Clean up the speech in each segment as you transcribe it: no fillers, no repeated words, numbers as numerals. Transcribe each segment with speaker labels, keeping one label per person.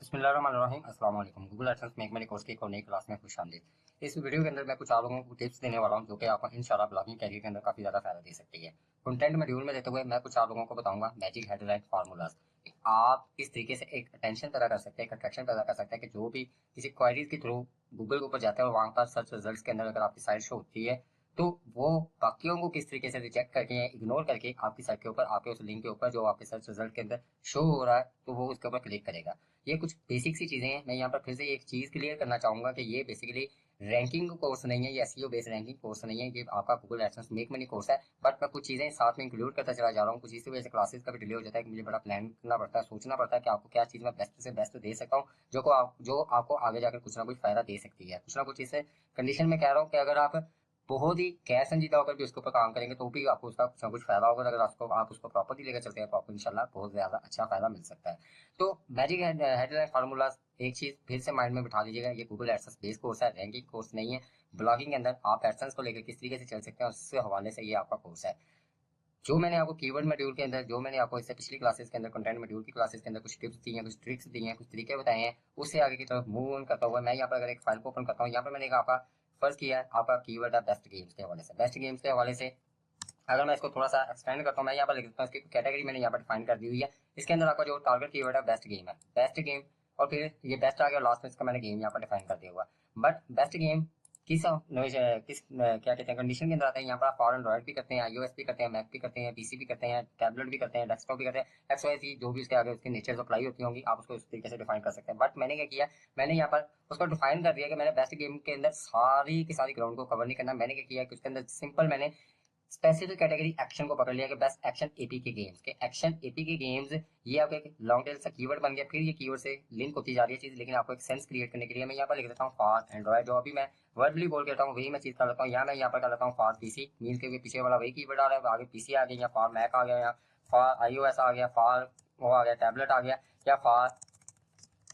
Speaker 1: बिस्मिल्लाहिर्रहमानिर्रहीम अस्सलाम वालेकुम। Google AdSense make money course की एक और नई क्लास में खुशामदीद। इस वीडियो के अंदर मैं कुछ आप लोगों को टिप्स देने वाला हूं जो कि आपको इंशाल्लाह ब्लॉगिंग कैरियर के अंदर काफी ज्यादा फायदा दे सकती है। कंटेंट मॉड्यूल में देते हुए मैं कुछ आप लोगों को बताऊंगा मैजिक हेडलाइन फार्मूलाज। आप किस तरीके से एक अटेंशन पैदा कर सकते हैं, एक अट्रैक्शन पैदा कर सकते हैं कि जो भी किसी क्वेरीज के थ्रू गूगल के ऊपर जाता है और वहां पर सर्च रिजल्ट के अंदर अगर आपकी साइट शो होती है तो वो बाकियों को किस तरीके से रिजेक्ट करके या इग्नोर करके आपकी साइट के ऊपर, आपके उस लिंक के ऊपर जो आपके सर्च रिजल्ट के अंदर शो हो रहा है तो वो उसके ऊपर क्लिक करेगा। ये कुछ बेसिक सी चीजें हैं। मैं यहाँ पर फिर से एक चीज क्लियर करना चाहूंगा कि ये बेसिकली रैंकिंग कोर्स नहीं है, ये एसईओ बेस्ड रैंकिंग कोर्स नहीं है, ये आपका Google AdSense make money course है। बट मैं कुछ चीजें साथ में इंक्लूड करता चला जा रहा हूँ। कुछ इसी वजह से क्लासेस का भी डिले हो जाता है कि मुझे बड़ा प्लान करना पड़ता है, सोचना पड़ता है कि आपको क्या चीज मैं बेस्ट से बेस्ट दे सकता हूँ जो आपको आगे जाकर कुछ ना कुछ फायदा दे सकती है। कुछ ना कुछ इस कंडीशन में कह रहा हूँ कि अगर आप बहुत ही गैर संजीदा होकर भी उसके ऊपर काम करेंगे तो भी आपको उसका कुछ ना कुछ फायदा होगा। अगर आप उसको प्रॉपर्ली लेकर चलते हैं तो आपको इंशाल्लाह बहुत ज्यादा अच्छा फायदा मिल सकता है। तो मैजिक हेडलाइन फार्मूला एक चीज फिर से माइंड में बिठा लीजिएगा, ये गूगल एडसेंस बेस्ड कोर्स है, रैंकिंग कोर्स नहीं है। ब्लॉगिंग के अंदर आप एडसेंस को लेकर किस तरीके से चल सकते हैं उसके हवाले से ये आपका कोर्स है। जो मैंने आपको कीवर्ड मॉड्यूल के अंदर, जो मैंने आपको इससे पिछली क्लासेस के अंदर कंटेंट मॉड्यूल की क्लासेस के अंदर कुछ टिप्स दी हैं, कुछ ट्रिक्स दी हैं, कुछ तरीके बताए हैं, उससे आगे की तरफ मूव ऑन करता हुआ मैं यहाँ पर अगर एक फाइल को ओपन करता हूँ, यहाँ पर मैंने आपका फर्ज किया है आपका कीवर्ड है बेस्ट गेम्स के हवाले से। बेस्ट गेम्स के हवाले से अगर मैं इसको थोड़ा सा एक्सपेंड करता हूँ, मैं यहाँ पर लिख देता हूँ, इसकी कैटेगरी मैंने यहाँ पर डिफाइन कर दी हुई है। इसके अंदर आपका जो टारगेट कीवर्ड है बेस्ट गेम है, बेस्ट गेम। और फिर ये बेस्ट आ गया, लास्ट में इसका मैंने गेम यहाँ पर डिफाइन कर दिया हुआ। बट बेस्ट गेम किस क्या कहते हैं कंडीशन के अंदर आता है। यहाँ पर आप फॉर एंड्रॉइड भी करते हैं, आईओएस भी करते हैं, मैक भी करते हैं, पीसी भी करते हैं, टैबलेट भी करते हैं, डेस्कटॉप भी करते हैं, एक्स वाई ज़ेड जो भी उसके आगे उसकी नेचर अप्लाई होती होंगी आप उसको इस तरीके से डिफाइन कर सकते हैं। बट मैंने क्या किया, मैंने यहाँ पर उसको डिफाइन कर दिया कि मैंने बेस्ट गेम के अंदर सारी की सारी ग्राउंड को कवर नहीं करना। मैंने क्या किया कि उसके अंदर सिंपल मैंने स्पेसिफिक कैटेगरी एक्शन को पकड़ लिया कि बेस्ट एक्शन एपी के गेम्स के एक्शन एपी के गेम्स। ये आपका एक लॉन्ग टेल सा कीवर्ड बन गया। फिर ये कीवर्ड से लिंक होती जा रही है चीज, लेकिन आपको एक सेंस क्रिएट करने के लिए मैं यहाँ पर लिख देता हूँ फॉर एंड्रॉइड। जो अभी मैं वर्डली बोल के रहता हूँ वही मैं चीज कर लेता हूँ। यहाँ मैं यहाँ पर कर लेता हूँ फॉर पीसी, मीन के पीछे वाला वही कीवर्ड आ रहा है, आगे पीसी आ गया, या फॉर मैक आ गया, या फॉर आईओएस आ गया, फॉर वो आ गया टैबलेट आ गया, या फॉर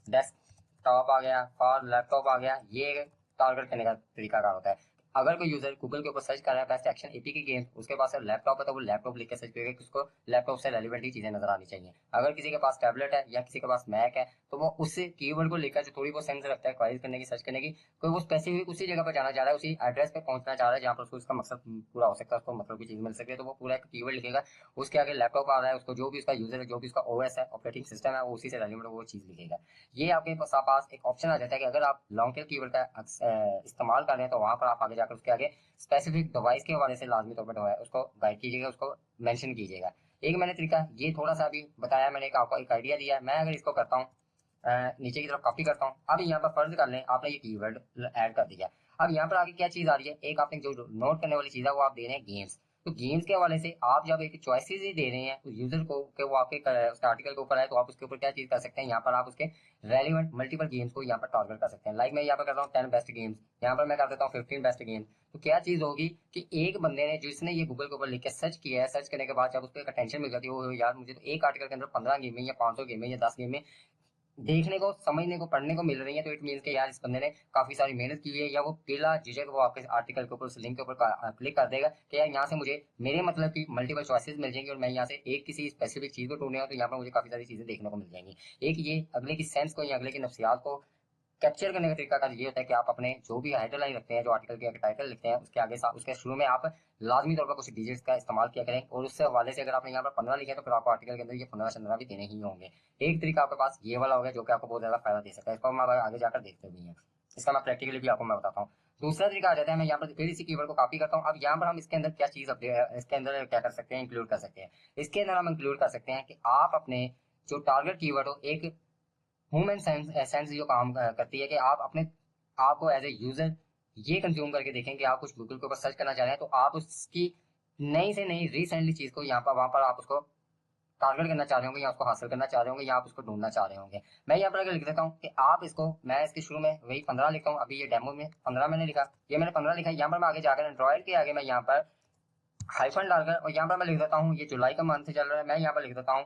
Speaker 1: डेस्कटॉप आ गया, फॉर लैपटॉप आ गया। ये टारगेट करने का तरीका कार होता है। अगर कोई यूजर गूगल के ऊपर सर्च कर रहा है बेस्ट एक्शन एपी के गेम, उसके पास लैपटॉप है तो वो लैपटॉप लिख के सर्च करेगा कि उसको लैपटॉप से रेलिवेंट ही चीजें नजर आनी चाहिए। अगर किसी के पास टैबलेट है या किसी के पास मैक है तो वो उस कीवर्ड को लेकर जो थोड़ी बहुत सेंस रखता है क्वारीज करने की, सर्च करने की, कोई वो स्पेसिफिक उसी जगह पर जाना चाह रहा है, उसी एड्रेस पे पहुंचना चाह रहा है जहाँ पर उसको उसका मकसद पूरा हो सकता है, उसको मतलब की चीज मिल सके, तो वो पूरा एक कीवर्ड लिखेगा। उसके आगे लैपटॉप आ रहा है, उसको जो भी उसका यूजर है, जो भी उसका ओएस है, ऑपरेटिंग सिस्टम है, वो उसी से रेलिवेंट वो चीज लिखेगा। ये आपके पास एक ऑप्शन आ जाता है कि अगर आप लॉन्ग टेल कीवर्ड का इस्तेमाल कर रहे हैं तो वहां पर आप आगे जाकर उसके आगे स्पेसिफिक डिवाइस के हवाले से लाजमी तौर पर उसको गाइड कीजिएगा, उसको मेंशन कीजिएगा। एक मैंने तरीका ये थोड़ा सा अभी बताया, मैंने आपको एक आइडिया दिया। मैं अगर इसको करता हूँ नीचे की तरफ कॉपी करता हूँ, अब यहाँ पर फर्ज कर लें आपने ये कीवर्ड ऐड कर दिया। अब यहाँ पर आगे क्या चीज आ रही है, एक आपने जो नोट करने वाली चीज है वो आप दे रहे हैं गेम्स। तो गेम्स के हवाले से आप जब एक चॉइसेस ही दे रहे हैं उस यूजर को कि वो आपके उसका आर्टिकल के ऊपर है, तो आप उसके ऊपर क्या चीज कर सकते हैं, यहाँ पर आप उसके रेलिवेंट मल्टीपल गेम्स को यहाँ पर टारगेट कर सकते हैं। लाइक मैं यहाँ पर कर रहा हूँ 10 बेस्ट गेम्स, यहाँ पर मैं कर देता हूँ 15 बेस्ट गेम्स। तो क्या चीज होगी कि एक बंदे ने जिसने ये गूगल के ऊपर लिख के सर्च किया है, सर्च करने के बाद जब उसको एक अटेंशन मिल जाती है, वो यार मुझे तो एक आर्टिकल के अंदर 15 गेम में या 500 गेम में या 10 गेम में देखने को, समझने को, पढ़ने को मिल रही है, तो इट मीन के यार इस बंदे ने काफी सारी मेहनत की हुई है, या वो बिला झिझक वो आपके आर्टिकल के ऊपर उस लिंक के ऊपर क्लिक कर देगा कि यार यहाँ से मुझे मेरे मतलब की मल्टीपल चॉइसेस मिल जाएंगी और मैं यहाँ से एक किसी स्पेसिफिक चीज को ढूंढने तो यहाँ पर मुझे काफी सारी चीजें देखने को मिल जाएंगी। एक ये अगले की सेंस को या अगले की नफ्सियात को कैप्चर करने का तरीका ये होता है कि आप अपने जो भी हेडलाइन रखते हैं, जो आर्टिकल के टाइटल लिखते हैं, उसके आगे उसके शुरू में आप लाजमी तौर पर कुछ डिजिट्स का इस्तेमाल किया करें। और उससे हवाले से अगर आपने यहाँ पर 15 लिखे तो फिर आपको आर्टिकल के अंदर ये 15 भी देने ही होंगे। एक तरीका आपके पास ये वाला हो गया जो कि आपको बहुत ज्यादा फायदा दे सकता है। इसको हम आगे जाकर देखते भी हैं, इसका मैं प्रैक्टिकली भी आपको मैं बताता हूँ। दूसरा तरीका आ जाता है, मैं यहाँ पर फिर इसी कीवर्ड को कॉपी करता हूँ। अब यहाँ पर हम इसके अंदर क्या चीज इसके अंदर क्या कर सकते हैं, इंक्लूड कर सकते हैं। इसके अंदर हम इंक्लूड कर सकते हैं कि आप अपने जो टारगेट कीवर्ड हो, एक ह्यूमन सेंस जो काम करती है कि आप अपने आपको एज ए यूजर ये कंज्यूम करके देखें कि आप कुछ गूगल के ऊपर सर्च करना चाह रहे हैं तो आप उसकी नई से नई रिसेंटली चीज को यहाँ पर वहां पर आप उसको टारगेट करना चाह रहे होंगे, या उसको हासिल करना चाह रहे होंगे, या आप उसको ढूंढना चाह रहे होंगे। मैं यहाँ पर अगर लिख देता हूँ कि आप इसको, मैं इसके शुरू में वही 15 लिखता हूँ, अभी ये डेमो में 15 मैंने लिखा, ये मैंने 15 लिखा। यहाँ पर मैं आगे जाकर एंड्रॉइड के आगे मैं यहाँ पर हाइफन डालकर और यहाँ पर मैं लिख देता हूँ ये जुलाई का मंथ चल रहा है, मैं यहाँ पर लिख देता हूँ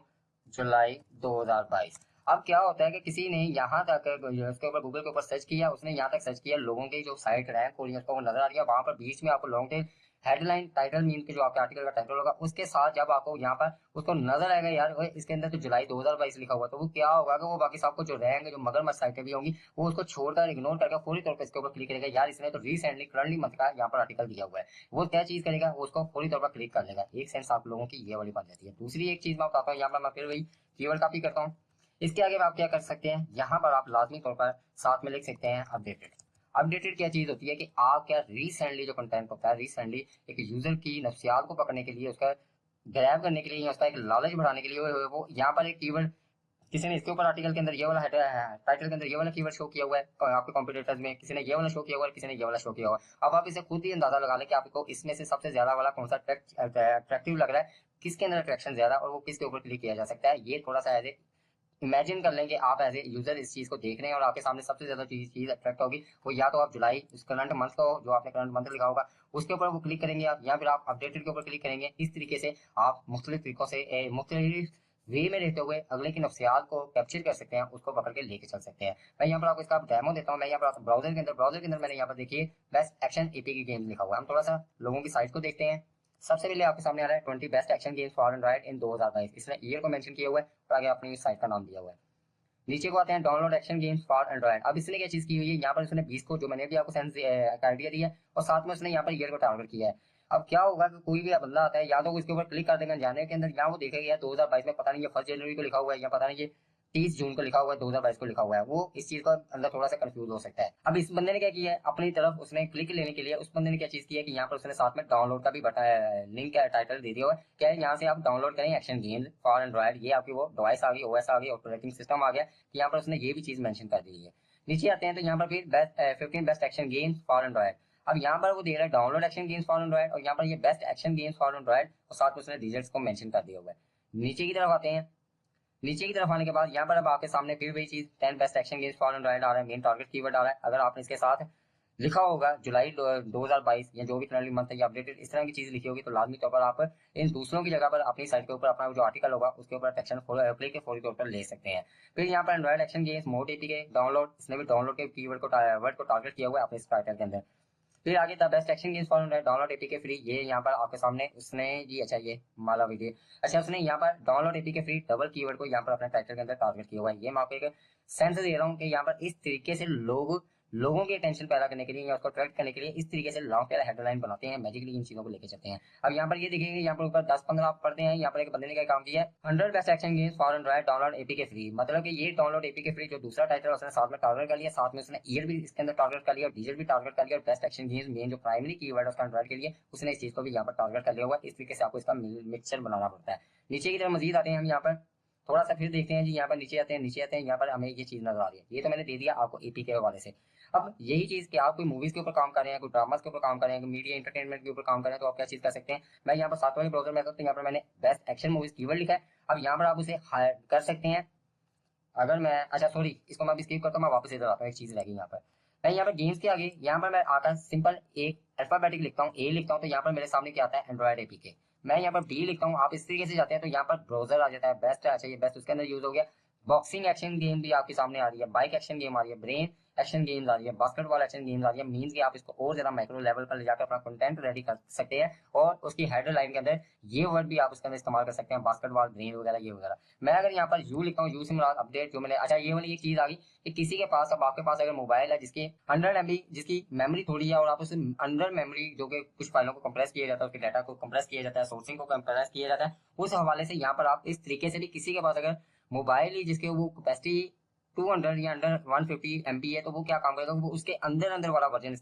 Speaker 1: जुलाई 2022। अब क्या होता है कि किसी ने यहाँ तक उसके ऊपर गूगल के ऊपर सर्च किया, उसने यहाँ तक सर्च किया, लोगों की जो साइट रैंक हो रही है उसको वो नजर आ रही है, वहां पर बीच में आपको long tail headline title mean के जो आपके आर्टिकल का टाइटल होगा उसके साथ जब आपको यहाँ पर उसको नजर आएगा यार ओए इसके अंदर तो जुलाई 2022 लिखा हुआ, तो वो क्या होगा कि वो बाकी सबको जो रहेंगे जो मगरमच्छ साइटें भी होंगी वो उसको छोड़कर इग्नोर करके फौरी तौर पर इसके ऊपर क्लिक करेगा, यार इसने तो रिसेंटली करंटली मंथ का यहाँ पर आर्टिकल दिया हुआ है। वो क्या चीज करेगा, वो उसको फौरी तौर पर क्लिक कर लेगा। एक सेंस आप लोगों की ये वाली बन जाती है। दूसरी एक चीज मैं बताता हूँ, यहाँ पर मैं फिर वही कीवर्ड कॉपी करता हूँ। इसके आगे आप क्या कर सकते हैं, यहाँ पर आप लाजमी तौर पर साथ में लिख सकते हैं अपडेटेड। अपडेटेड क्या चीज होती है कि आप क्या रिसेंटली जो कंटेंट होता है, रिसेंटली एक यूजर की नफ्सियात को पकड़ने के लिए, उसका ग्रैब करने के लिए या उसका एक लालच बढ़ाने के लिए वो यहाँ पर एक कीवर्ड किसी ने इसके ऊपर आर्टिकल के अंदर ये वाला टाइटल के अंदर ये वाला कीवर्ड शो किया हुआ है और आपके कॉम्पिटिटर्स में किसी ने ये वाला शो किया हुआ है, किसी ने ये वाला शो किया हुआ है। अब आप इसे खुद ही अंदाजा लगा लें कि आपको इसमें से सबसे ज्यादा वाला कौन सा अट्रैक्टिव लग रहा है, किसके अंदर अट्रैक्शन ज्यादा और वो किसके ऊपर क्लिक किया जा सकता है। ये थोड़ा सा एज इमेजिन कर लेंगे आप एज ए यूजर इस चीज को देख रहे हैं और आपके सामने सबसे ज्यादा चीज अट्रैक्ट होगी वो या तो आप जुलाई उस करंट मंथ को जो आपने करंट मंथ लिखा होगा उसके ऊपर वो क्लिक करेंगे आप, या फिर आप अपडेटेड के ऊपर क्लिक करेंगे। इस तरीके से आप मुख्तलिफ तरीकों से मुख्तलिफ वे में रहते हुए अगले की नफ्सियात को कैप्चर कर सकते हैं, उसको पकड़ के लेके चल सकते हैं। मैं यहाँ पर आपको इसका डेमो देता हूँ। मैं यहाँ पर ब्राउजर के अंदर मैंने यहाँ पर देखिए बेस्ट एक्शन एपीके गेम लिखा हुआ है। हम थोड़ा सा लोगों की साइट को देखते हैं। सबसे पहले आपके सामने आ रहा है 20 best action games for Android in 2022। इसने ईयर को मेंशन किया हुआ है और आगे अपनी साइट का नाम दिया हुआ है। नीचे को आते हैं download action games for Android. अब इसने क्या चीज की हुई है, यहाँ पर उसने 20 को जो मैंने भी आपको सेंस आइडिया दिया और साथ में उसने यहाँ पर ईयर को टारगेट किया है। अब क्या होगा कि कोई भी बंदा आता है या तो वो इसके ऊपर क्लिक कर देगा जाने के अंदर, या वो देखेगा 2022 में पता नहीं ये 1 जनवरी को लिखा हुआ है या पता नहीं ये 30 जून को लिखा हुआ है, 2022 को लिखा हुआ है, वो इस चीज का अंदर थोड़ा सा कंफ्यूज हो सकता है। अब इस बंदे ने क्या किया है, अपनी तरफ उसने क्लिक लेने के लिए उस बंदे ने क्या चीज की है कि यहाँ पर उसने साथ में डाउनलोड का भी लिंक का टाइटल दे दिया हुआ है। क्या है, यहाँ से आप डाउनलोड करें एक्शन गेम फॉर एंड्रॉइड। ये आपकी वो डिवाइस आ गई, ओएस आ गई, ऑपरेटिंग सिस्टम आ गया। यहाँ पर उसने ये भी चीज मेंशन कर दी है। नीचे आते हैं तो यहाँ पर फिर 15 best action games for Android. अब यहाँ पर वो दे रहा है download action games for Android और यहाँ पर ये best action games for Android और साथ में उसने रिजल्ट्स को मेंशन कर दिया हुआ है। नीचे की तरफ आते हैं। नीचे की तरफ आने के बाद यहाँ पर अब आपके सामने फिर वही चीज 10 best action games for Android आ रहा है, मेन टारगेट कीवर्ड आ रहा है। अगर आपने इसके साथ लिखा होगा जुलाई 2022 या जो भी करंटली मंथ है या अपडेटेड इस तरह की चीज लिखी होगी तो लाजमी तौर पर आप इन दूसरों की जगह पर अपनी साइट के ऊपर अपना जो आर्टिकल होगा उसके ऊपर एक्शन क्लिक के फौरी तौर पर ले सकते हैं। फिर यहाँ पर Android action games mode AP के डाउनलोड, इसने भी डाउनलोड के कीवर्ड को वर्ड को टारगेट किया हुआ है अपने इस टाइटल के अंदर। फिर आगे था best action games for download APK free. ये यहाँ पर आपके सामने उसने जी अच्छा ये माला वीडियो अच्छा उसने यहाँ पर download APK free double keyword को यहाँ पर अपने टाइटल के अंदर टारगेट किया हुआ है। ये मैं आपको एक सेंस दे रहा हूँ कि यहाँ पर इस तरीके से लोगों की अटेंशन पैदा करने के लिए या उसको अट्रैक्ट करने के लिए इस तरीके से लॉन्ग टेल हेडलाइन बनाते हैं, मैजिकली इन चीजों को लेके चलते हैं। अब यहाँ पर ये देखिए यहाँ पर ऊपर 10-15 आप पढ़ते हैं, यहाँ पर एक बंदे ने क्या काम किया है 100 best action games for Android download APK free. मतलब कि ये डाउनलोड एपीके फ्री जो दूसरा टाइटल उसने साथ में टारगेट कर लिया, साथ में उसने ईयर भी इसके अंदर टारगेट कर लिया और डीजल भी टारगेट कर लिया और बेस्ट एक्शन गेम्स मेन जो प्राइमरी कीवर्ड है उसका एंड्रॉइड के लिए उसने इस चीज को भी यहाँ पर टारगेट कर लिया हुआ है। इस तरीके से आपको इसका मिक्सचर बनाना पड़ता है। नीचे की तरफ मजीद आते हैं हम यहाँ पर थोड़ा सा फिर देखते हैं जी। यहाँ पर नीचे आते हैं यहाँ पर हमें ये चीज नजर आ रही है। ये तो मैंने दे दिया आपको एपी के हवाले से। अब यही चीज कि आप कोई मूवीज के ऊपर काम कर रहे हैं, कोई ड्रामास के ऊपर काम कर रहे हैं, कोई मीडिया एंटरटेनमेंट के ऊपर काम कर रहे हैं, तो आप क्या चीज कर सकते हैं। मैं यहाँ पर सातवां ही ब्राउजर में आता हूं, तो यहाँ पर मैंने बेस्ट एक्शन मूवीज कीवर्ड लिखा है। अब यहाँ पर आप उसे कर सकते हैं। अगर मैं अच्छा सॉरी इसको मैं स्किप करता हूँ, मैं वापस इधर आता हूँ, एक चीज लगी यहाँ पर। मैं यहाँ पर गेम्स के आगे यहाँ पर मैं आकर सिंपल एक अल्फाबेटिक लिखता हूँ, ए लिखता हूँ, तो यहाँ पर मेरे सामने क्या आता है एंड्रॉइड एपीके। मैं यहाँ पर बी लिखता हूँ, आप इस तरीके से जाते हैं तो यहाँ पर ब्राउजर आ जाता है बेस्ट है। अच्छा ये बेस्ट उसके अंदर यूज हो गया। बॉक्सिंग एक्शन गेम भी आपके सामने आ रही है, बाइक एक्शन गेम आ रही है, ब्रेन एक्शन गेम्स आ रही है, बास्केटबॉल एक्शन गेम्स आ रही है। मींस कि आप इसको और ज्यादा माइक्रो लेवल पर ले जाकर अपना कंटेंट रेडी कर सकते हैं और उसकी हेडलाइन के अंदर ये वर्ड भी आप उसके अंदर इस्तेमाल कर सकते हैं, बास्केटबॉल ब्रेन वगैरह ये वगैरह। मैं अगर यहाँ पर यू लिखता हूँ, यू से मुराद अपडेट जो मैंने अच्छा ये वाली एक चीज आ गई कि किसी के पास अब आपके पास अगर मोबाइल है जिसकी 100 MB जिसकी मेमोरी थोड़ी है और आप उसे अंडर मेमोरी जो कि कुछ फाइलों को कंप्रेस किया जाता है, उसके डाटा को कंप्रेस किया जाता है, सोर्सिंग को कंप्रेस किया जाता है, उस हवाले से यहाँ पर आप इस तरीके से भी किसी के पास अगर मोबाइल ही जिसके वो कैपेसिटी 200 या अंडर 150 MB है तो वो क्या काम करेगा, वो उसके अंदर अंदर वाला वर्जन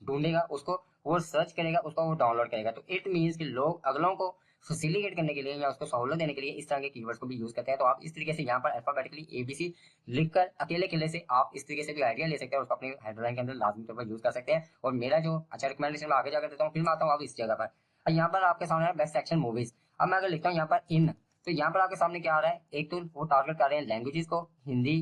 Speaker 1: ढूंढेगा, उसको वो सर्च करेगा, उसको वो डाउनलोड करेगा। तो इट मीन्स कि लोग अगलों को फैसिलिटेट करने के लिए या उसको सहूलत देने के लिए इस तरह के कीवर्ड्स को भी यूज करते हैं। तो आप इस तरीके से यहाँ पर अल्फाबेटिकली ABC लिखकर अकेले अकेले से आप इस तरीके से भी आइडिया ले सकते हैं और उसको अपने हेडलाइन के अंदर लाजमी तौर पर यूज कर सकते हैं। और मेरा जो अच्छा रिकमेंडेशन मैं आगे जाकर देता हूँ, फिर मैं आता हूँ अब इस जगह पर। यहाँ पर आपके सामने बेस्ट एक्शन मूवीज। अब मैं अगर लिखता हूँ यहाँ पर इन, तो यहाँ पर आपके सामने क्या आ रहा है, एक तो वो टारगेट कर रहे हैं लैंग्वेजेस को, Hindi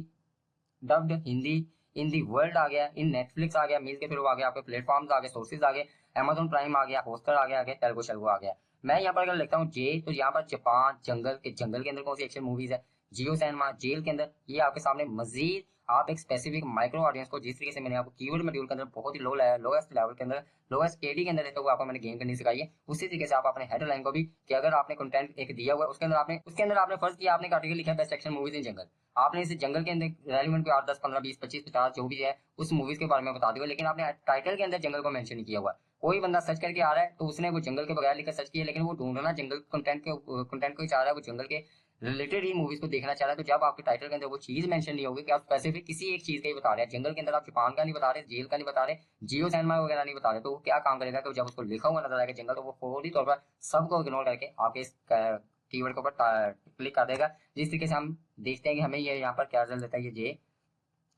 Speaker 1: dubbed Hindi in the world आ गया, इन नेटफ्लिक्स आ गया, मील के थ्रू आ गया, आपके प्लेटफॉर्म्स आ गए, सोर्सेज आ गए, अमेजोन प्राइम आ गया, हॉटस्टार आ गया, तेलुगु शेलुगु आ गया। मैं यहाँ पर अगर लिखता हूँ जे, तो यहाँ पर जापान जंगल के अंदर कौन सी एक्शन मूवीज है, जियो सिनेमा, जेल के अंदर, ये आपके सामने मजीद आप एक स्पेसिफिक माइक्रो ऑडियंस को, जिस तरीके से मैंने आपको कीवर्ड मॉड्यूल के अंदर बहुत ही लोएस्ट लेवल के अंदर, लोएस्ट केडी के अंदर रहते हुए आपको मैंने गेम करनी सिखाई है, उसी तरीके से आप अपने हेडलाइन को भी, कि अगर आपने कंटेंट एक दिया हुआ है उसके अंदर आपने फर्ज किया, आपने आर्टिकल लिखा है बेस्ट एक्शन मूवीज इन जंगल, आपने इस जंगल के अंदर रेलिवेंट 8, 10, 15, 20, 25, 50 जो भी है उस मूवीज के बारे में बता दिया, लेकिन आपने टाइटल के अंदर जंगल को मेंशन नहीं किया हुआ। कोई बंदा सर्च करके आ रहा है तो उसने वो जंगल के बगैर लिखकर सर्च किया, लेकिन वो ढूंढना जंगल कंटेंट को ही चाह रहा है, वो जंगल के रिलेटेड ही मूवीज को देखना चाह रहा है। तो जब आपके टाइटल के अंदर वो चीज मेंशन नहीं होगी कि आप स्पेसिफिक किसी एक चीज का ही बता रहे हैं, जंगल के अंदर आप जापान का नहीं बता रहे, जेल का नहीं बता रहे, जियो सिनेमा वगैरह नहीं बता रहे, तो वो क्या काम करेगा कि जब उसको लिखा हुआ नजर आएगा जंगल, तो वो फौरी तौर पर सबको इग्नोर करके आपके इस कीवर्ड के ऊपर क्लिक कर देगा। जिस तरीके से हम देखते हैं कि हमें ये यहाँ पर क्या रिजल्ट देता है, ये जे,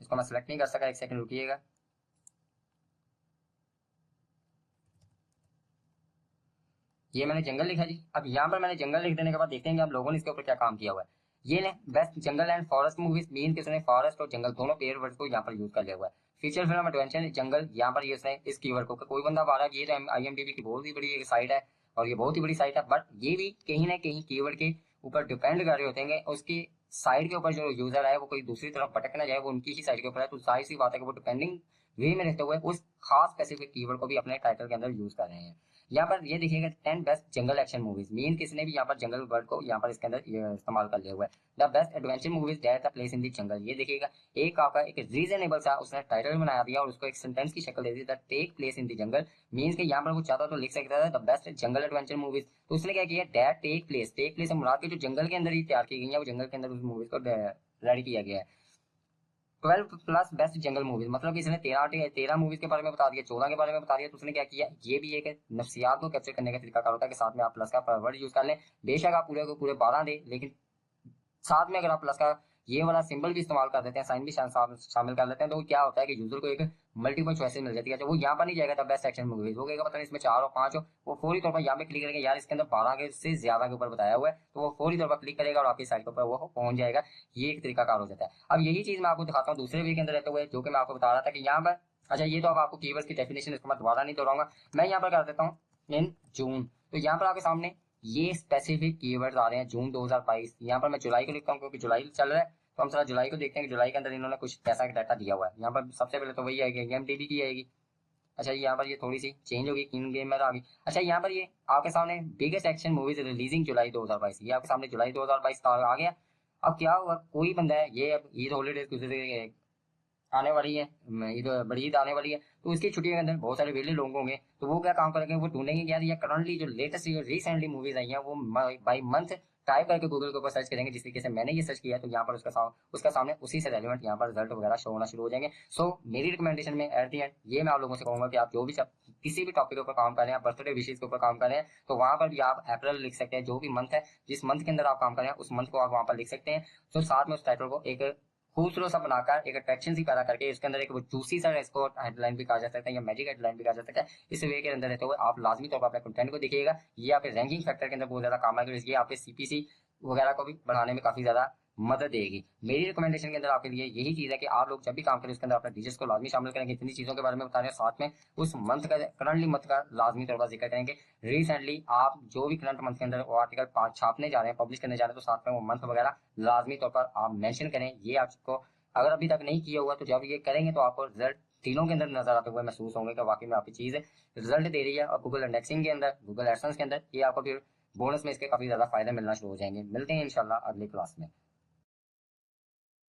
Speaker 1: इसको मैं सेलेक्ट नहीं कर सका, एक सेकंड रुकिएगा। ये मैंने जंगल लिखा जी। अब यहाँ पर मैंने जंगल लिख देने के बाद देखते हैं कि आप लोगों ने इसके ऊपर क्या काम किया हुआ है। ये ले best jungle and forest movies, mean किसने फॉरेस्ट और जंगल दोनों पेयर वर्ड को यहाँ पर यूज कर लिया हुआ है। फीचर फिल्म एडवेंचर जंगल, यहाँ पर ये इस कीवर्ड को कोई बंदा आ रहा है, ये तो IMDb की बहुत ही बड़ी एक साइट है और ये बहुत ही बड़ी साइट है, बट ये भी कहीं ना कहीं कीवर्ड के ऊपर डिपेंड कर रहे होते हैं। उसकी साइट के ऊपर जो यूजर है वो कोई दूसरी तरफ भटक ना जाए, वो उनकी ही साइट के ऊपर है, तो जाहिर सी बात है कि वो डिपेंडिंग वे में रहते हुए उस खास स्पेसिफिक कीवर्ड को भी अपने टाइटल के अंदर यूज कर रहे हैं। यहाँ पर ये देखिएगा 10 बेस्ट जंगल एक्शन मूवीज, मीन किसने भी यहाँ पर जंगल वर्ड को यहाँ पर इसके अंदर इस्तेमाल कर लिया हुआ है। The best adventure movies that the place in the जंगल, ये देखिएगा एक आपका एक रीजनेबल सा उसने टाइटल बना दिया और उसको एक सेंटेंस की शक्ल दे दी, the take place in the jungle, means कि यहाँ पर वो चाहता तो लिख सकता था the best jungle adventure movies, तो उसने क्या किया, दैट टेक प्लेस मुराद के जो जंगल के अंदर ही तैयार की गई है, वो जंगल के अंदर उस मूवीज को रेडी किया गया है। 12 प्लस बेस्ट जंगल मूवीज, मतलब कि इसने 13 मूवीज के बारे में बता दिया, 14 के बारे में बता दिया, तो उसने क्या किया, ये भी एक नफ्सियात को कैप्चर करने का तरीका होता है कि साथ में आप प्लस का वर्ड यूज कर लें। बेशक आप पूरे को पूरे 12 दे, लेकिन साथ में अगर आप प्लस का ये वाला सिंबल भी इस्तेमाल कर देते हैं, साइन भी शामिल कर लेते हैं, तो क्या होता है कि यूजर को एक मल्टीपल चॉइसेस मिल जाती है। जब वो यहाँ पर नहीं जाएगा तब बेस्ट एक्शन मूवीज, वो कहेगा पता नहीं इसमें 4 और 5 हो, वो फौरी तौर पर यहाँ पे क्लिक करेगा, यार इसके अंदर 12 के से ज्यादा के ऊपर बताया हुआ है, तो वो फौरी तौर पर क्लिक करेगा और आपकी साइट के ऊपर वो पहुंच जाएगा। ये एक तरीका कार हो जाता है। अब यही चीज मैं आपको दिखाता हूँ दूसरे वे के अंदर रहते हुए, जो कि मैं आपको बता रहा था कि यहाँ पर, अच्छा ये तो अब आपको कीवर्ड्स की डेफिनेशन, इसको मैं दोबारा नहीं दोहराऊंगा, मैं यहाँ पर कर देता हूँ इन जून, तो यहाँ पर आपके सामने ये स्पेसिफिक कीवर्ड्स आ रहे हैं जून 2022। यहाँ पर मैं जुलाई को लिखता हूँ क्योंकि जुलाई चल रहा है, तो हम जरा जुलाई को देखते हैं कि जुलाई के अंदर इन्होंने कुछ पैसा का डाटा दिया हुआ है। यहाँ पर सबसे पहले तो वही आएगी IMDb की आएगी। अच्छा यहाँ पर ये थोड़ी सी चेंज होगी, किंग गेमर आ गई। अच्छा यहाँ पर ये आपके सामने बिगेस्ट एक्शन मूवीज रिलीजिंग जुलाई 2022, ये आपके सामने जुलाई 2022 आ गया। अब क्या हुआ, कोई बंदा है, ये अब ईद हॉलीडेज आने वाली है, ईद बड़ी ईद आने वाली है, तो इसकी छुट्टियों के अंदर बहुत सारे वेले लोग होंगे, तो वो क्या काम करेंगे, वो ढूंढेंगे यार ये करंटली जो लेटेस्ट रिसेंटली मूवीज आई हैं वो बाई मंथ टाइप करके गूगल के ऊपर सर्च करेंगे, जिस तरीके से मैंने ये सर्च किया, तो यहाँ पर उसका सामने उसी से रेलिवेंट यहाँ पर रिजल्ट वगैरह शो होना शुरू हो जाएंगे। सो मेरी रिकमेंडेशन में एट दी एंड ये मैं आप लोगों से कहूंगा कि आप जो भी किसी भी टॉपिक के ऊपर काम कर रहे हैं, बर्थडे विशेष के ऊपर काम कर रहे हैं, तो वहां पर भी आप अप्रैल लिख सकते हैं, जो भी मंथ है, जिस मंथ के अंदर आप काम कर रहे हैं उस मंथ को आप वहां पर लिख सकते हैं। तो साथ में उस टाइटल को एक खूबसूरत सा बनाकर एक अट्रैक्शन सी पैदा करके इसके अंदर एक वो जूसी सा इसको हेडलाइन भी कहा जा सकता है या मैजिक हेडलाइन भी कहा जा सकता है। इस वे के अंदर रहते हुए आप लाजमी तौर पर अपने कंटेंट को देखिएगा, ये आपके रैंकिंग फैक्टर के अंदर बहुत ज्यादा काम आएगा, ये आपके CPC वगैरह को भी बढ़ाने में काफी ज्यादा मदद देगी। मेरी रिकमेंडेशन के अंदर आपके लिए यही चीज है कि आप लोग जब भी काम करें उसके अंदर अपने डिजिट्स को लाजमी शामिल करेंगे, इतनी चीजों के बारे में बता रहे हैं, साथ में उस मंथ का करंटली मंथ का लाजमी तौर पर जिक्र करेंगे। रिसेंटली आप जो भी करंट मंथ के अंदर वो आर्टिकल छापने जा रहे हैं, पब्लिश करने जा रहे हैं, तो साथ में वो मंथ वगैरह लाजमी तौर पर आप मेंशन करें। ये आपको अगर अभी तक नहीं किया हुआ तो जब ये करेंगे तो आपको रिजल्ट तीनों के अंदर नजर आते हुए महसूस होंगे कि वाकई में आपकी चीज रिजल्ट दे रही है। और गूगल इंडेक्सिंग के अंदर, गूगल एडसेंस के अंदर ये आपको फिर बोनस में इसके काफी ज्यादा फायदे मिलना शुरू हो जाएंगे। मिलते हैं इंशाल्लाह अगली क्लास में।